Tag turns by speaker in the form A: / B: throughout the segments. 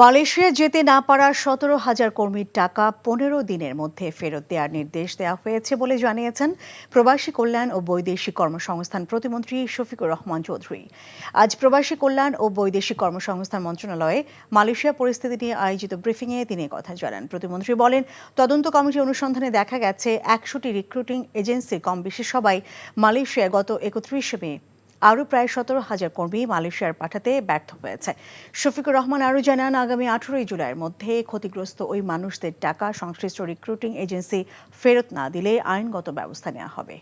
A: Malaysia যেতে না পারা ১৭,০০০ কর্মীর টাকা ১৫ দিনের মধ্যে ফেরত দেওয়ার নির্দেশ দেওয়া হয়েছে বলে জানিয়েছেন প্রবাসী কল্যাণ ও বৈদেশিক কর্মসংস্থান প্রতিমন্ত্রী শফিকুর রহমান চৌধুরী। আজ প্রবাসী কল্যাণ ও বৈদেশিক কর্মসংস্থান মন্ত্রণালয়ে মালয়েশিয়া পরিস্থিতি নিয়ে আয়োজিত ব্রিফিংয়ে তিনি কথা জানান। প্রতিমন্ত্রী বলেন, তদন্ত কমিটি অনুসন্ধানে দেখা গেছে ১০০টি রিক্রুটিং এজেন্সি কম বেশি সবাই মালয়েশিয়ায় গত ৩১ মে আরও প্রায় ১৭,০০০ কর্মী মালয়েশিয়ার পাঠাতে ব্যর্থ হয়েছে। শফিকুর রহমান আরও জানান, আগামী ১৮ জুলাইয়ের মধ্যে ক্ষতিগ্রস্ত ওই মানুষদের টাকা সংশ্লিষ্ট রিক্রুটিং এজেন্সি ফেরত না দিলে আইনগত ব্যবস্থা নেওয়া হবে।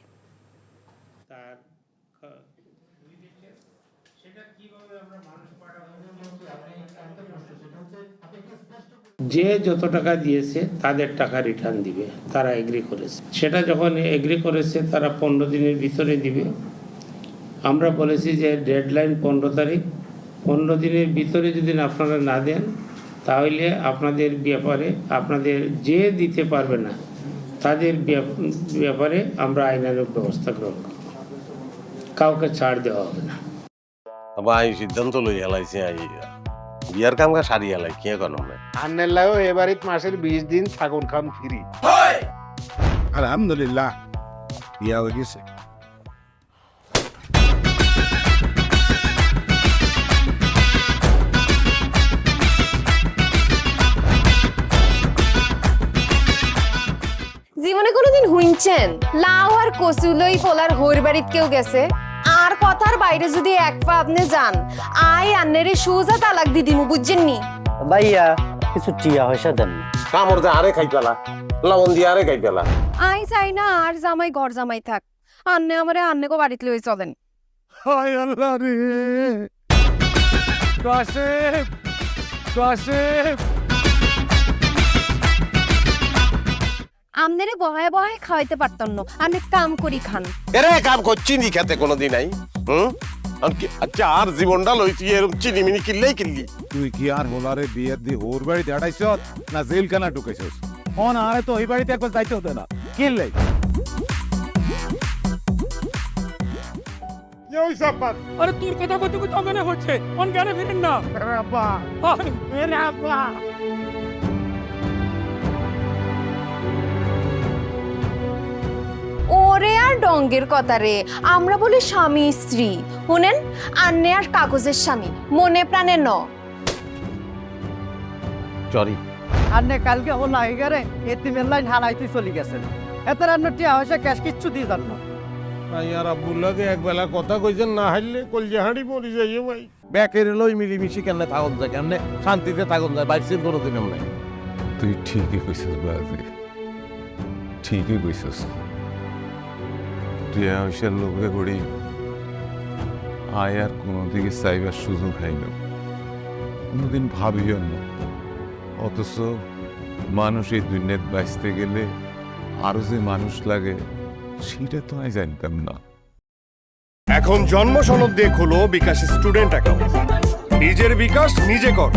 B: যে যত টাকা দিয়েছে তাদের টাকা রিটার্ন দিবে, তারা এগ্রি করেছে। সেটা যখন এগ্রি করেছে তারা 15 দিনের ভিতরে দিবে। আমরা বলেছি যে ডেডলাইন 15 তারিখ। 15 দিনের ভিতরে যদি আপনারা না দেন তাহলে আপনাদের ব্যাপারে, আপনাদের যে দিতে পারবে না তাদের ব্যাপারে আমরা আইনানুগ ব্যবস্থা গ্রহণ করব। কাউকে ছাড় দেওয়া হবে না।
C: ভাই সিদ্ধান্ত লই হেলাইছে বিয়ার কাম কা সারি হেলাই কে কোন
D: আন্নের লাগো এবারিত মাসের 20 দিন ছাগল খাম ফ্রি।
E: আলহামদুলিল্লাহ বিয়া হয়ে গেছে।
F: জীবনে কোনোদিন হুইনছেন লাউ আর কচুলই পোলার হোর বাড়িত কেউ গেছে আর কথার বাইরে যদি এক পা আপনি যান আই আন্নেরে সুজা তালাক দি দিমু, বুঝছেন নি?
G: ভাইয়া কিছু টিয়া পয়সা দেন না।
C: কামর দে আরে খাই পেলা, লবণ দিয়ে আরে খাই পেলা।
F: আই চাই না আর জামাই ঘর জামাই থাক, আন্নে আমারে আন্নেকো বাড়িতে লই চলেন।
E: হায় আল্লাহ রে, কাশেম কাশেম
F: আমনেরে বহায় বহায় খাওয়াইতে পারতাম না, আন্নে কাম করি খান।
C: এরে কাম করছি নি খেতে কোনোদিন নাই। আচ্ছা আর জীবনটা লই তুই এরকম চিনিমিনি কিনলেই কিনলি।
E: তুই কি আর হোলারে বিয়ে দিয়ে ওর বাড়িতে আড়াইছ না জেলখানা ঢুকাইছস? অন আরে তো ওই বাড়িতে একবার যাইতে হতো না, কিনলে
H: আরে তোর কথা কত কত মনে হচ্ছে কোন গানে ফিরেন না
E: আব্বা
H: মেরে আব্বা।
F: ওরে আর ডঙ্গের কথা রে, আমরা বলি স্বামী স্ত্রী, শুনেন আন্নে আর কাগজের স্বামী, মনে প্রাণে ন।
C: সরি
G: আন্নে কালকে ও নাইগারে এতিমের লাইন হারাইতে চলে গেছেন। এত রান্না টিয়া পয়সা ক্যাশ কিচ্ছু দিয়ে যান না।
D: আর আব্বুল্লাহকে একবেলা কথা কইছেন না হাইলে কলজে হাঁড়ি মরি যাইও ভাই।
E: ব্যাকের লই মিলিমিশি কেমনে থাকুন যায়, কেমনে শান্তিতে থাকুন যায়, বাইসের কোনোদিন এমনি।
I: তুই ঠিকই কইছিস বাজে, ঠিকই কইছিস। তুই আয়সার লোভে পড়ি আয় আর কোনো দিকে চাইবার সুযোগ হয়নি, কোনোদিন ভাবিও না। অথচ মানুষ এই দুনিয়াত বাঁচতে গেলে আরো যে মানুষ লাগে সেটা তো আমি জানতাম না।
J: এখন জন্ম সনদ দিয়ে খোলো বিকাশ স্টুডেন্ট অ্যাকাউন্ট। নিজের বিকাশ নিজে কর।